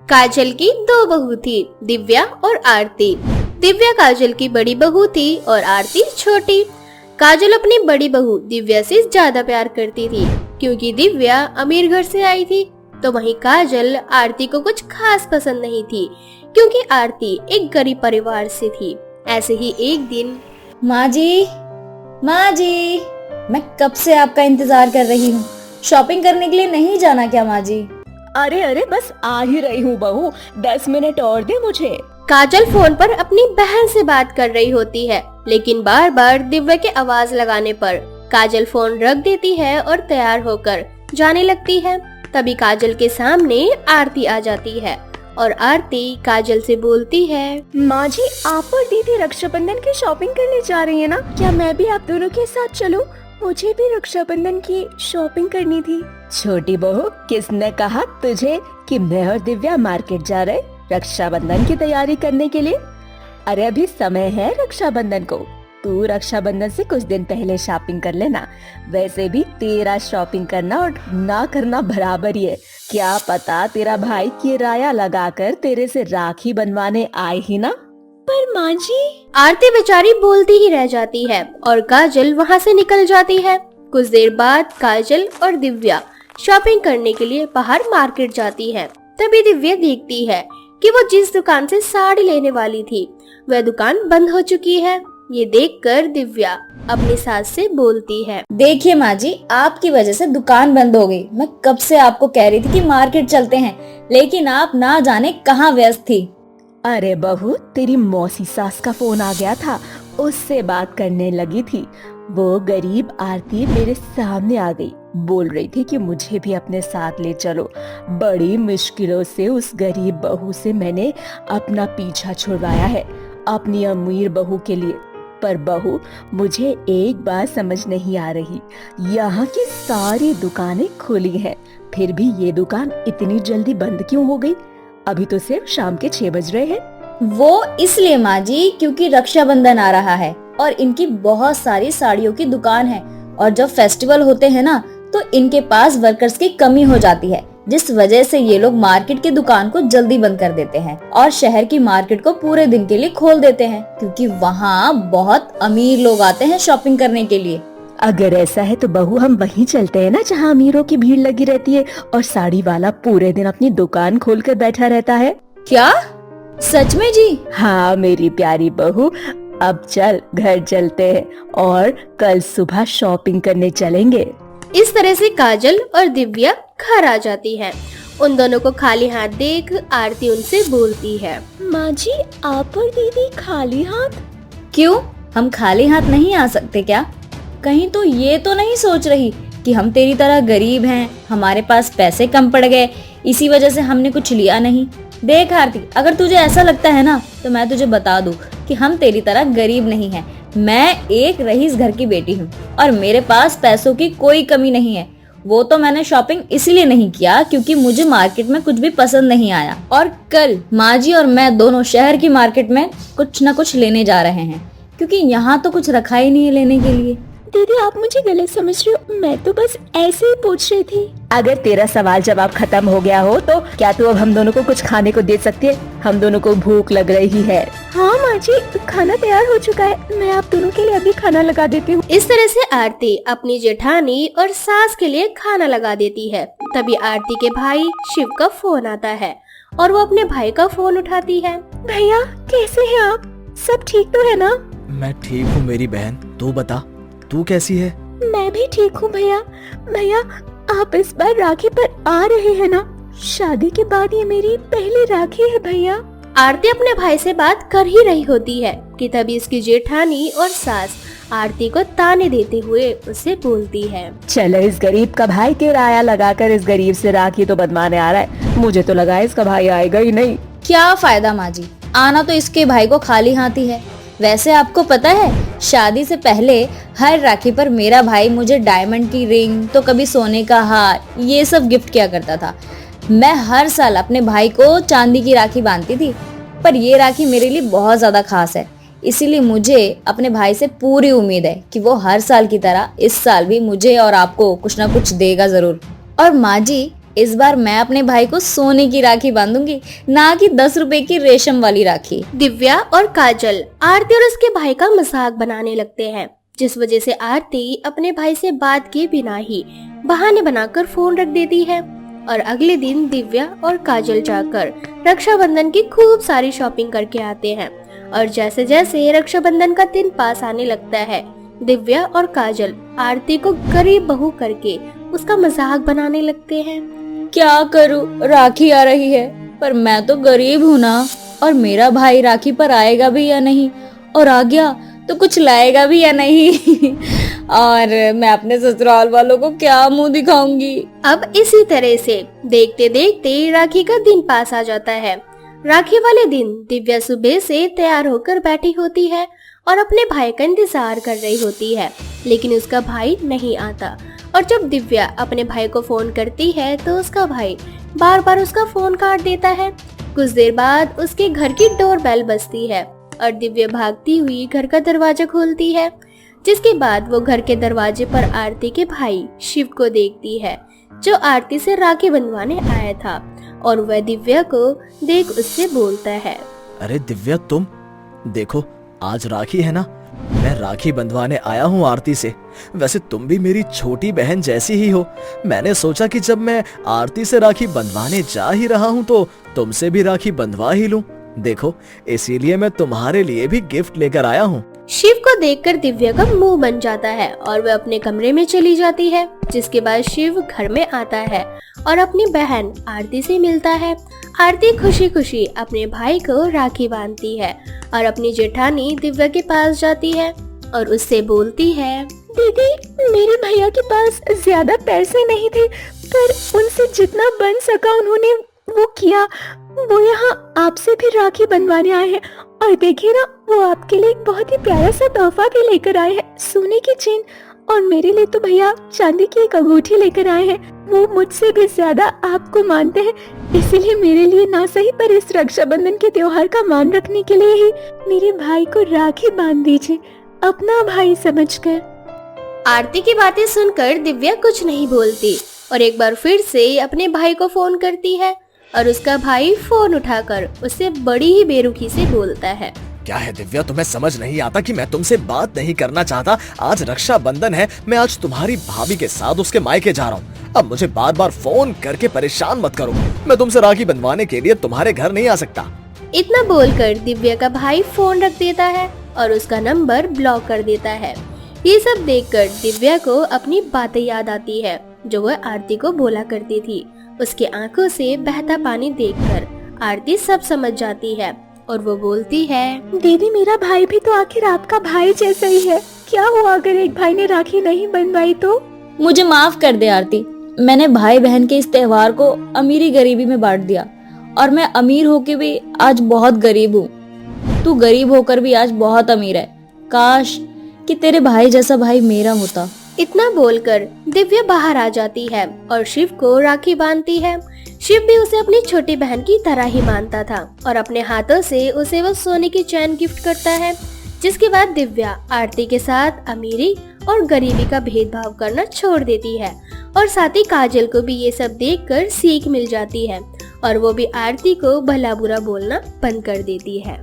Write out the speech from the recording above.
काजल की दो बहू थी, दिव्या और आरती। दिव्या काजल की बड़ी बहू थी और आरती छोटी। काजल अपनी बड़ी बहू दिव्या से ज्यादा प्यार करती थी क्योंकि दिव्या अमीर घर से आई थी, तो वहीं काजल आरती को कुछ खास पसंद नहीं थी क्योंकि आरती एक गरीब परिवार से थी। ऐसे ही एक दिन माँ जी, मैं कब से आपका इंतजार कर रही हूँ। शॉपिंग करने के लिए नहीं जाना क्या माँ जी? अरे बस आ ही रही हूँ बहू, 10 मिनट और दे मुझे। काजल फोन पर अपनी बहन से बात कर रही होती है, लेकिन बार बार दिव्या के आवाज लगाने पर काजल फोन रख देती है और तैयार होकर जाने लगती है। तभी काजल के सामने आरती आ जाती है और आरती काजल से बोलती है, माँ जी, आप और दीदी रक्षाबंधन की शॉपिंग करने जा रही है ना? क्या मैं भी आप दोनों के साथ चलूं? मुझे भी रक्षाबंधन की शॉपिंग करनी थी। छोटी बहू, किसने कहा तुझे कि मैं और दिव्या मार्केट जा रहे रक्षाबंधन की तैयारी करने के लिए? अरे अभी समय है रक्षाबंधन को, तू रक्षाबंधन से कुछ दिन पहले शॉपिंग कर लेना। वैसे भी तेरा शॉपिंग करना और ना करना बराबर ही है। क्या पता तेरा भाई किराया लगाकर तेरे से राखी बनवाने आए ही ना। पर माँ जी, आरती बेचारी बोलती ही रह जाती है और काजल वहाँ से निकल जाती है। कुछ देर बाद काजल और दिव्या शॉपिंग करने के लिए बाहर मार्केट जाती है। तभी दिव्या देखती है कि वो जिस दुकान से साड़ी लेने वाली थी वह दुकान बंद हो चुकी है। ये देखकर दिव्या अपनी सास से बोलती है, देखिए माँ जी, आपकी वजह से दुकान बंद हो गई। मैं कब से आपको कह रही थी कि मार्केट चलते हैं, लेकिन आप ना जाने कहाँ व्यस्त थी। अरे बहू, तेरी मौसी सास का फोन आ गया था, उससे बात करने लगी थी। वो गरीब आरती मेरे सामने आ गई, बोल रही थी कि मुझे भी अपने साथ ले चलो। बड़ी मुश्किलों से उस गरीब बहू से मैंने अपना पीछा छुड़वाया है अपनी अमीर बहू के लिए। पर बहू, मुझे एक बात समझ नहीं आ रही, यहाँ की सारी दुकानें खुली हैं, फिर भी ये दुकान इतनी जल्दी बंद क्यों हो गई? अभी तो सिर्फ शाम के 6 बज रहे हैं। वो इसलिए माँ जी, क्योंकि रक्षाबंधन आ रहा है और इनकी बहुत सारी साड़ियों की दुकान है, और जब फेस्टिवल होते हैं ना, तो इनके पास वर्कर्स की कमी हो जाती है, जिस वजह से ये लोग मार्केट की दुकान को जल्दी बंद कर देते हैं और शहर की मार्केट को पूरे दिन के लिए खोल देते हैं, क्योंकि वहाँ बहुत अमीर लोग आते हैं शॉपिंग करने के लिए। अगर ऐसा है तो बहू, हम वहीं चलते हैं ना जहाँ अमीरों की भीड़ लगी रहती है और साड़ी वाला पूरे दिन अपनी दुकान खोलकर बैठा रहता है। क्या सच में जी? हाँ मेरी प्यारी बहू, अब चल घर चलते हैं और कल सुबह शॉपिंग करने चलेंगे। इस तरह से काजल और दिव्या घर आ जाती हैं। उन दोनों को खाली हाथ देख आरती उनसे बोलती है, माँ जी, आप और दीदी खाली हाथ? क्यों, हम खाली हाथ नहीं आ सकते क्या? कहीं तो ये तो नहीं सोच रही कि हम तेरी तरह गरीब हैं, हमारे पास पैसे कम पड़ गए, इसी वजह से हमने कुछ लिया नहीं। देख आरती, अगर तुझे ऐसा लगता है ना, तो मैं तुझे बता दूं कि हम तेरी तरह गरीब नहीं हैं। मैं एक रईस घर की बेटी हूँ और मेरे पास पैसों की कोई कमी नहीं है। वो तो मैंने शॉपिंग इसलिए नहीं किया क्योंकि मुझे मार्केट में कुछ भी पसंद नहीं आया, और कल माँ जी और मैं दोनों शहर की मार्केट में कुछ न कुछ लेने जा रहे हैं, क्योंकि यहाँ तो कुछ रखा ही नहीं है लेने के लिए। दीदी, आप मुझे गलत समझ रहे हो, मैं तो बस ऐसे ही पूछ रही थी। अगर तेरा सवाल जवाब खत्म हो गया हो तो क्या तू अब हम दोनों को कुछ खाने को दे सकती है? हम दोनों को भूख लग रही है। हाँ माँ जी, खाना तैयार हो चुका है, मैं आप दोनों के लिए अभी खाना लगा देती हूँ। इस तरह से आरती अपनी जेठानी और सास के लिए खाना लगा देती है। तभी आरती के भाई शिव का फोन आता है और वो अपने भाई का फोन उठाती है। भैया, कैसे हैं आप? सब ठीक तो है ना? मैं ठीक हूँ मेरी बहन, तू बता, तू कैसी है? मैं भी ठीक हूँ भैया। भैया, आप इस बार राखी पर आ रहे हैं ना? शादी के बाद ये मेरी पहली राखी है भैया। आरती अपने भाई से बात कर ही रही होती है कि तभी इसकी जेठानी और सास आरती को ताने देते हुए उससे बोलती है, चलो, इस गरीब का भाई किराया लगाकर इस गरीब से राखी तो बनवाने आ रहा है। मुझे तो लगा इसका भाई आएगा ही नहीं। क्या फायदा माँ जी, आना तो इसके भाई को खाली हाथ ही है। वैसे आपको पता है, शादी से पहले हर राखी पर मेरा भाई मुझे डायमंड की रिंग, तो कभी सोने का हार, ये सब गिफ्ट किया करता था। मैं हर साल अपने भाई को चांदी की राखी बांधती थी, पर ये राखी मेरे लिए बहुत ज्यादा खास है, इसीलिए मुझे अपने भाई से पूरी उम्मीद है कि वो हर साल की तरह इस साल भी मुझे और आपको कुछ ना कुछ देगा जरूर। और माँ जी, इस बार मैं अपने भाई को सोने की राखी बांधूंगी, ना कि 10 रुपए की रेशम वाली राखी। दिव्या और काजल आरती और उसके भाई का मजाक बनाने लगते हैं, जिस वजह से आरती अपने भाई से बात किए बिना ही बहाने बनाकर फोन रख देती है। और अगले दिन दिव्या और काजल जाकर रक्षाबंधन की खूब सारी शॉपिंग करके आते हैं। और जैसे जैसे रक्षाबंधन का दिन पास आने लगता है, दिव्या और काजल आरती को गरीब बहू करके उसका मजाक बनाने लगते हैं। क्या करूं, राखी आ रही है पर मैं तो गरीब हूँ ना, और मेरा भाई राखी पर आएगा भी या नहीं, और आ गया तो कुछ लाएगा भी या नहीं और मैं अपने ससुराल वालों को क्या मुंह दिखाऊंगी। अब इसी तरह से देखते देखते राखी का दिन पास आ जाता है। राखी वाले दिन दिव्या सुबह से तैयार होकर बैठी होती है और अपने भाई का इंतजार कर रही होती है, लेकिन उसका भाई नहीं आता। और जब दिव्या अपने भाई को फोन करती है तो उसका भाई बार बार उसका फोन काट देता है। कुछ देर बाद उसके घर की डोरबेल बजती है और दिव्या भागती हुई घर का दरवाजा खोलती है, जिसके बाद वो घर के दरवाजे पर आरती के भाई शिव को देखती है, जो आरती से राखी बंधवाने आया था। और वह दिव्या को देख उससे बोलता है, अरे दिव्या, तुम देखो आज राखी है ना, मैं राखी बंधवाने आया हूँ आरती से। वैसे तुम भी मेरी छोटी बहन जैसी ही हो। मैंने सोचा कि जब मैं आरती से राखी बंधवाने जा ही रहा हूँ तो तुमसे भी राखी बंधवा ही लूं। देखो, इसीलिए मैं तुम्हारे लिए भी गिफ्ट लेकर आया हूँ। शिव को देखकर दिव्या का मुंह बन जाता है और वह अपने कमरे में चली जाती है। जिसके बाद शिव घर में आता है और अपनी बहन आरती से मिलता है। आरती खुशी खुशी अपने भाई को राखी बांधती है और अपनी जेठानी दिव्या के पास जाती है और उससे बोलती है, दीदी, मेरे भैया के पास ज्यादा पैसे नहीं थे, पर उनसे जितना बन सका उन्होंने वो किया। वो यहाँ आपसे भी राखी बंधवाने आए हैं और देखिए ना, वो आपके लिए एक बहुत ही प्यारा सा तोहफा भी लेकर आए हैं, सोने की चेन। और मेरे लिए तो भैया चांदी की एक अंगूठी लेकर आए हैं। वो मुझसे भी ज्यादा आपको मानते हैं, इसीलिए मेरे लिए ना सही पर इस रक्षाबंधन के त्योहार का मान रखने के लिए ही मेरे भाई को राखी बांध दीजिए, अपना भाई समझकर। आरती की बातें सुनकर दिव्या कुछ नहीं बोलती और एक बार फिर से अपने भाई को फोन करती है और उसका भाई फोन उठाकर उससे बड़ी ही बेरुखी से बोलता है, क्या है दिव्या, तुम्हें समझ नहीं आता कि मैं तुमसे बात नहीं करना चाहता? आज रक्षाबंधन है, मैं आज तुम्हारी भाभी के साथ उसके मायके जा रहा हूँ। अब मुझे बार बार फोन करके परेशान मत करो। मैं तुमसे राखी बंधवाने के लिए तुम्हारे घर नहीं आ सकता। इतना बोलकर दिव्या का भाई फोन रख देता है और उसका नंबर ब्लॉक कर देता है। ये सब देखकर दिव्या को अपनी बातें याद आती है जो वह आरती को बोला करती थी। उसकी आंखों से बहता पानी देखकर आरती सब समझ जाती है और वो बोलती है, दीदी, मेरा भाई भी तो आखिर आपका भाई जैसा ही है। क्या हुआ अगर एक भाई ने राखी नहीं बंधवाई तो? मुझे माफ कर दे आरती, मैंने भाई बहन के इस त्योहार को अमीरी गरीबी में बांट दिया और मैं अमीर होके भी आज बहुत गरीब हूँ। तू गरीब होकर भी आज बहुत अमीर है। काश कि तेरे भाई जैसा भाई मेरा होता। इतना बोलकर दिव्या बाहर आ जाती है और शिव को राखी बांधती है। शिव भी उसे अपनी छोटी बहन की तरह ही मानता था और अपने हाथों से उसे वो सोने की चैन गिफ्ट करता है। जिसके बाद दिव्या आरती के साथ अमीरी और गरीबी का भेदभाव करना छोड़ देती है और साथ ही काजल को भी ये सब देखकर सीख मिल जाती है और वो भी आरती को भला बुरा बोलना बंद कर देती है।